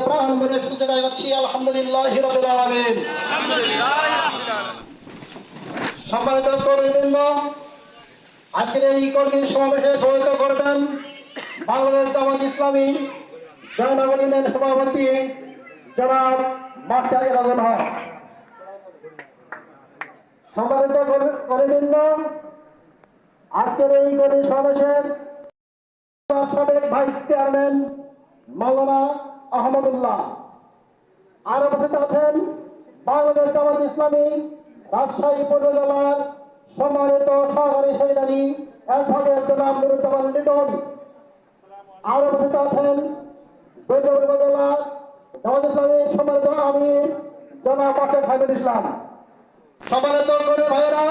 প্রাণ ভরে শুনতে যাচ্ছি আলহামদুলিল্লাহি রাব্বিল আলামিন। সম্মানিত কর্মীবৃন্দ, আজকের এই কর্মী সমাবেশে সহায়তা করবেন বাংলাদেশ জামাত ইসলামী জয়নগর ইউনিয়ন সভাপতি জনাব মাস্টার এনামুল হক। সম্মানিত কর্মীবৃন্দ, আজকের এই কর্মী সমাবেশের সাবেক ভাইস চেয়ারম্যান মাওলানা আহমদুল্লাহ, আরো উপস্থিত আছেন বাংলাদেশ জামাত ইসলামী রাজশাহী উপজেলার সম্মানিত সহকারী সেক্রেটারি অ্যাডভোকেট জনাব নুরুজ্জামান লিটন, আরো উপস্থিত আছেন বৈদ্যপুর উপজেলা জামাত ইসলামীর সম্মানিত আমির জনাব মাস্টার ফাইজুল ইসলাম। সম্মানিত করে ভাইয়েরা,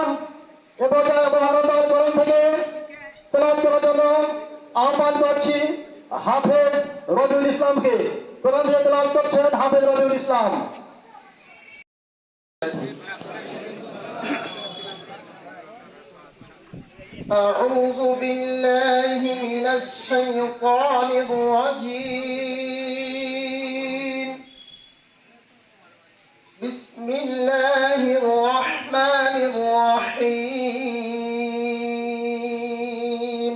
এ পর্যায়ে মহানন্দার কোরআন থেকে তেলাওয়াত করার জন্য আহ্বান করছি হাফেজ রবিউল ইসলামকে। কোরআন থেকে তেলাওয়াত করছেন হাফেজ রবিউল ইসলাম। أعوذ بالله من الشيطان الرجيم. بسم الله الرحمن الرحيم.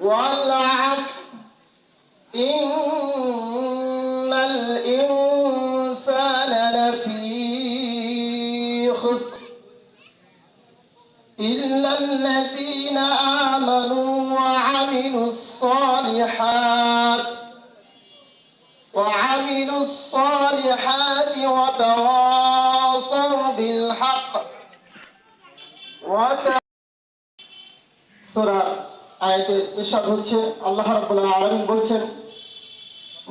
والعصر إن الإنسان لفي خسر إلا الذين آمنوا وعملوا الصالحات وتواصوا بالحق সূরা আয়াতে ইরশাদ হচ্ছে, আল্লাহ রাব্বুল আলামিন বলছেন,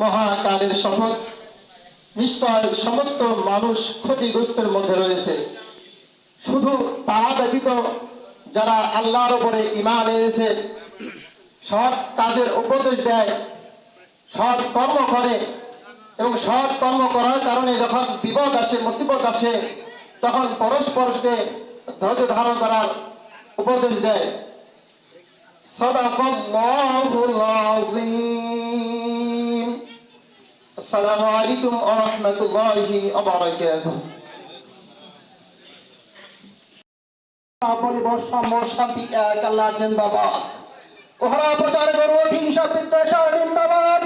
মহাকালের শপথ, নিশ্চয় সমস্ত মানুষ ক্ষতিগ্রস্তের মধ্যে রয়েছে, শুধু তারা ব্যতীত যারা আল্লাহর উপরে ঈমান এনেছে, সৎ কাজের উপদেশ দেয়, সৎ কর্ম করে এবং সৎ কর্ম করার কারণে যখন বিপদ আসে, মুসিবত আসে, তখন পরস্পরকে ধৈর্য ধারণ করার উপদেশ দেয়। সাদাকাল্লাহুল আযীম। আসসালামু আলাইকুম ওয়া রাহমাতুল্লাহি ওয়া বারাকাতুহু। সাম্য শান্তি এক আল্লাহ জিন্দাবাদ। ওহারা প্রচার করব হিংসা বিদ্বেষের জিন্দাবাদ।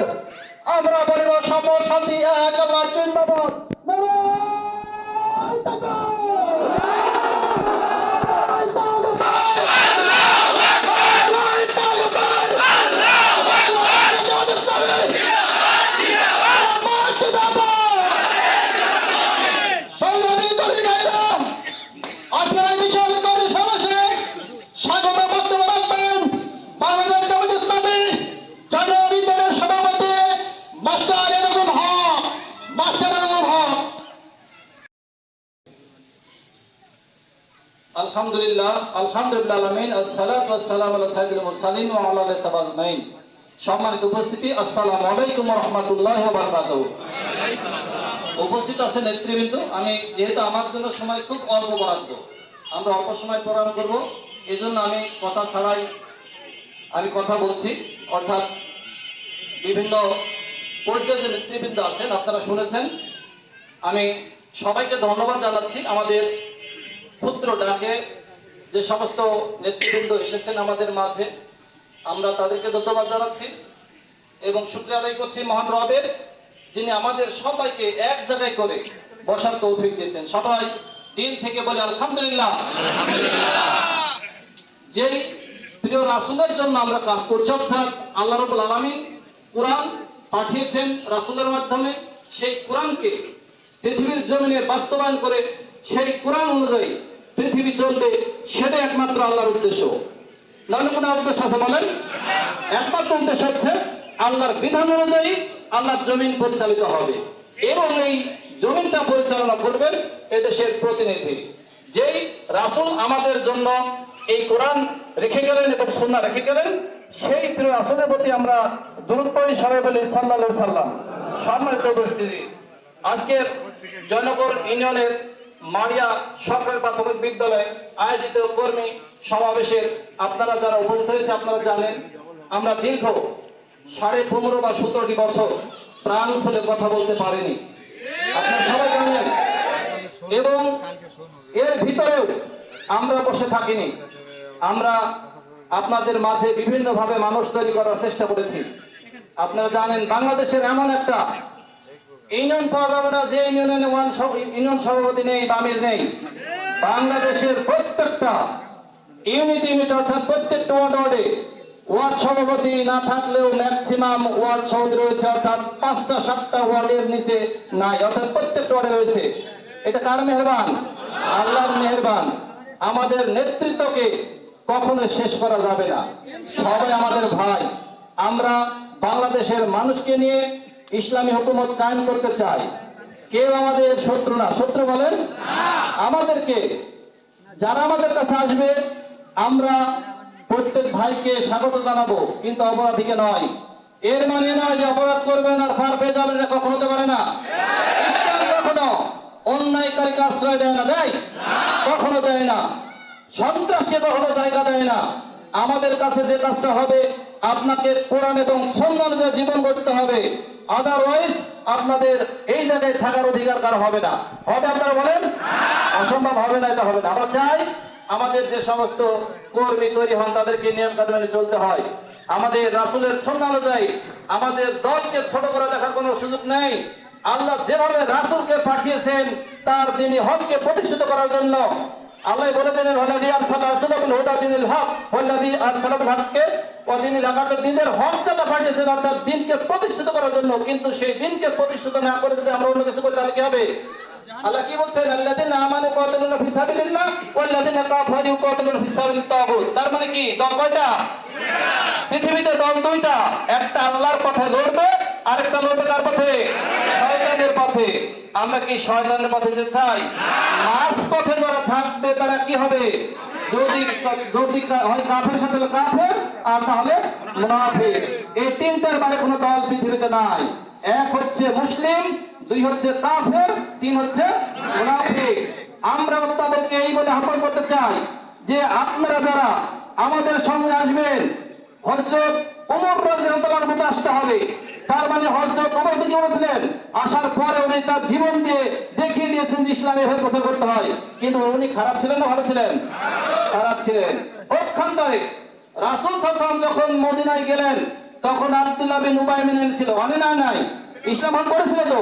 আমরা বলিব সাম্য শান্তি এক আল্লাহ জিন্দাবাদ। নারায়ে আলহামদুলিল্লাহ, আলহামদুলিল্লাহ আলামিন, আসসালাতু ওয়াসসালামু আলা সাইয়্যিদিল মুরসালিন ওয়া আলা আলিহি ওয়া সাহবিহি। সম্মানিত উপস্থিতি, আসসালামু আলাইকুম ওয়া রাহমাতুল্লাহি ওয়া বারাকাতুহু। উপস্থিত আছে নেতৃবৃন্দ, আমি যেহেতু আমার জন্য সময় খুব অল্প বরাদ্দ, আমরা অল্প সময় প্রদান করব, এজন্য আমি কথা ছাড়াই আমি কথা বলছি। অর্থাৎ বিভিন্ন পর্যায়ে যে নেতৃবৃন্দ আছেন আপনারা শুনেছেন, আমি সবাইকে ধন্যবাদ জানাচ্ছি। আমাদের ক্ষুদ্র ডাকে যে সমস্ত নেতৃবৃন্দ এসেছেন আমাদের মাঝে, আমরা তাদেরকে ধন্যবাদ জানাচ্ছি এবং শুকরিয়া আদায় করছি মহান রবের, যিনি আমাদের সবাইকে এক জায়গায় করে বসার তৌফিক দিয়েছেন। সবাই দিল থেকে বলে আলহামদুলিল্লাহ। যেই প্রিয় রাসূলের জন্য আমরা কাজ করছি, অর্থাৎ আল্লাহ রাব্বুল আলামিন কোরআন পাঠিয়েছেন রাসূলের মাধ্যমে, সেই কোরআনকে পৃথিবীর জমিনে বাস্তবায়ন করে সেই কোরআন অনুযায়ী পৃথিবী চলবে, সেটা একমাত্র আল্লাহর উদ্দেশ্য। নাহলে কোনো উদ্দেশ্য আছে বলেন? একমাত্র উদ্দেশ্য হচ্ছে আল্লাহর বিধান অনুযায়ী আল্লাহর জমিন পরিচালিত হবে এবং এই জমিনটা পরিচালনা করবেন এদেশের প্রতিনিধি। যেই রাসূল আমাদের জন্য এই কোরআন রেখে গেলেন এবং সুন্নাহ রেখে গেলেন, সেই প্রিয় রাসূলের প্রতি আমরা দুরূদ পড়ি, সবাই বলি সাল্লাল্লাহু আলাইহি সাল্লাম। সম্মানিত উপস্থিতি, আজকের জয়নগর ইউনিয়নের মারিয়া সরকারি প্রাথমিক বিদ্যালয়ে আয়োজিত কর্মী সমাবেশের আপনারা যারা উপস্থিত হয়েছে, আপনারা জানেন আমরা দীর্ঘ 15.5 বা 17টি বছর প্রাণ খুলে কথা বলতে পারেনি। আপনারা সবাই জানেন। এবং এর ভিতরেও আমরা বসে থাকিনি। আমরা আপনাদের মাঝে বিভিন্নভাবে মানুষ তৈরি করার চেষ্টা করেছি। আপনারা জানেন বাংলাদেশের এমন একটা ইউনিয়ন পাওয়া যাবে না যে ইউনিয়নে ইউনিয়ন সভাপতি নেই বা আমির নেই। বাংলাদেশের প্রত্যেকটা ইউনিট অর্থাৎ প্রত্যেকটা ওয়ার্ডে ওয়ার্ড সভাপতি না থাকলেও ম্যাক্সিমাম ওয়ার্ড সভাপতি রয়েছে, অর্থাৎ 5টা-7টা ওয়ার্ডের নিচে নাই, অর্থাৎ প্রত্যেকটা ওয়ার্ডে রয়েছে। এটা কার মেহেরবান? আল্লাহর মেহেরবান। আমাদের নেতৃত্বকে কখনো শেষ করা যাবে না। সবাই আমাদের ভাই। আমরা বাংলাদেশের মানুষকে নিয়ে ইসলামী হুকুমত কায়েম করতে চাই। কেউ আমাদের শত্রু না। শত্রু বলেন? আমাদেরকে যারা আমাদের কাছে আসবে আমরা প্রত্যেক ভাইকে স্বাগত জানাবো, কিন্তু অপরাধীকে নয়। এর মানে নয় যে অপরাধ করবেন আর পার পেয়ে যাবেন, এটা কখনো হতে পারে না। ইসলাম কখনো অন্যায়কারীকে আশ্রয় দেয় না, দেয়? কখনো দেয় না। সন্ত্রাসকে কখনো জায়গা দেয় না। আমাদের কাছে যে কাজটা হবে, আপনাকে কোরআন এবং সুন্নাহ অনুযায়ী জীবন গড়তে হবে। আদারওয়াইজ আপনাদের এই জায়গায় থাকার অধিকার কারো হবে না। হবে? আপনারা বলেন অসম্ভব হবে না, এটা হবে না। আমরা চাই আমাদের যে সমস্ত কর্মী তৈরি হন তাদেরকে নিয়ম কানুন মেনে চলতে হয়। আমাদের রাসূলের সুন্নাহ অনুযায়ী আমাদের দলকে ছোট করে দেখার কোনো সুযোগ নেই। আল্লাহ যেভাবে রাসূলকে পাঠিয়েছেন তার দ্বীনি হককে প্রতিষ্ঠিত করার জন্য, আল্লাহ বলে দিলেন ওয়াল্লাযী আরসালা রাসূলাহু হুদা দিনিল হক ওয়াল্লাযী আরসালাল হককে ওয়া দিনিল হক, দ্বীনের হকটা পাঠিয়েছেন অর্থাৎ দ্বীনকে প্রতিষ্ঠিত করার জন্য। কিন্তু সেই দ্বীনকে প্রতিষ্ঠিত না করে যদি আমরা অন্য কিছু করি তাহলে কি হবে? আল্লাহ কি বলছেন? আল্লাযীনা আমানু ইয়াকুতুলুনা ফি সাবিলিল্লাহ ওয়াল্লাযীনা কাফারু ইয়াকুতুলুনা ফি সাবিলিত তাগুত। তার মানে কি? দল কয়টা? পৃথিবীতে দল দুইটা। একটা আল্লাহর পথে লড়বে, আরেকটা লড়বে কার পথে? শয়তানের পথে। আমরা কি শয়তানের পথে যেতে চাই? মাঝ পথে যারা থাকবে তারা কি হবে? যদি হয় কাফের সাথে কাফের, আর তাহলে মুনাফিক। এই তিনটার বাইরে কোনো দল পৃথিবীতে নাই। এক হচ্ছে মুসলিম, 2 হচ্ছে কাফের, 3 হচ্ছে মুনাফিক। আমরা তাদেরকে এই বলে আহ্বান করতে চাই যে আপনারা যারা আমাদের সঙ্গে আসবেন, হযরত ওমর রাদিয়াল্লাহু আনহু আসতে হবে। তার মানে হযরত ওমর কি বলেছিলেন? আসার পরে উনি তার জীবন দিয়ে দেখিয়ে দিয়েছেন যে ইসলামে এভাবে প্রচার করতে হয়। কিন্তু উনি খারাপ ছিলেন না ভালো ছিলেন? খারাপ ছিলেন। পক্ষান্তরে রাসূল সাল্লাল্লাহু আলাইহি ওয়াসাল্লাম যখন মদিনায় গেলেন তখন আব্দুল্লাহ বিন উবাই বিন ছিল, মানে নাই ইসলাম গ্রহণ করেছিল তো?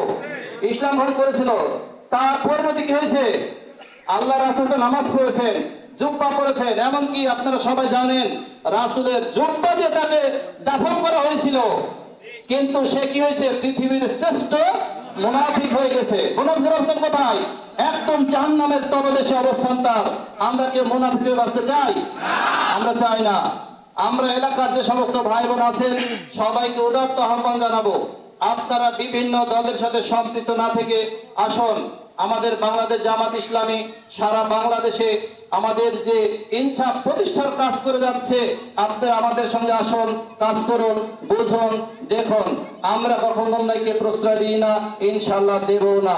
ইসলাম গ্রহণ করেছিল। তার পরবর্তী কি হয়েছে? আল্লাহ রাসূল তো নামাজ পড়েছেন, জুব্বা পড়েছেন, এমনকি আপনারা সবাই জানেন রাসূলের জুব্বা দিয়ে তাকে দাফন করা হয়েছিল। কিন্তু সে কি হয়েছে? পৃথিবীর শ্রেষ্ঠ মুনাফিক হয়ে গেছে। মুনাফিকের অবস্থান কোথায়? একদম জাহান্নামের তলদেশে অবস্থান তার। আমরা কি মুনাফিক হয়ে বাঁচতে চাই? আমরা চাই না। আমরা এলাকার যে সমস্ত ভাই বোন আছেন সবাইকে উদাত্ত আহ্বান জানাবো, আপনারা বিভিন্ন দলের সাথে সম্পৃক্ত না থেকে আসুন। আমাদের বাংলাদেশ জামাত ইসলামী সারা বাংলাদেশে আমাদের যে ইনসাফ প্রতিষ্ঠার কাজ করে যাচ্ছে, আপনারা আমাদের সঙ্গে আসুন, কাজ করুন, বুঝুন, দেখুন। আমরা কখনো অন্যায়কে প্রশ্রয় দিই না, ইনশাআল্লাহ দেব না।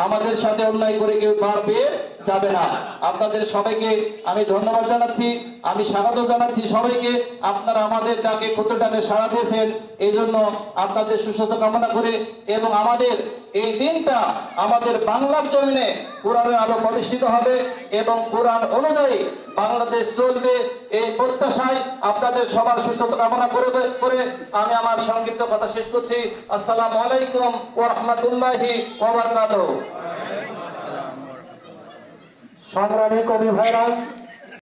আমাদের সাথে অন্যায় করে কেউ পার পেয়ে যাবে না। আপনাদের সবাইকে আমি ধন্যবাদ জানাচ্ছি, আমি স্বাগত জানাচ্ছি সবাইকে। আপনারা আমাদের ডাকে ক্ষুদ্রটাকে সাড়া দিয়েছেন, এই জন্য আপনাদের সুস্বাস্থ্য কামনা করে এবং আমাদের এই দিনটা আমাদের বাংলার জমিনে কোরআনের আলো প্রতিষ্ঠিত হবে এবং কোরআন অনুযায়ী বাংলাদেশ চলবে, এই প্রত্যাশায় আপনাদের সবার সুস্বাস্থ্য কামনা করে আমি আমার সংক্ষিপ্ত কথা শেষ করছি। আসসালামু আলাইকুম ওয়া রাহমাতুল্লাহি ওয়া বারাকাতুহু। সংগ্রামী কবি ভাইরা,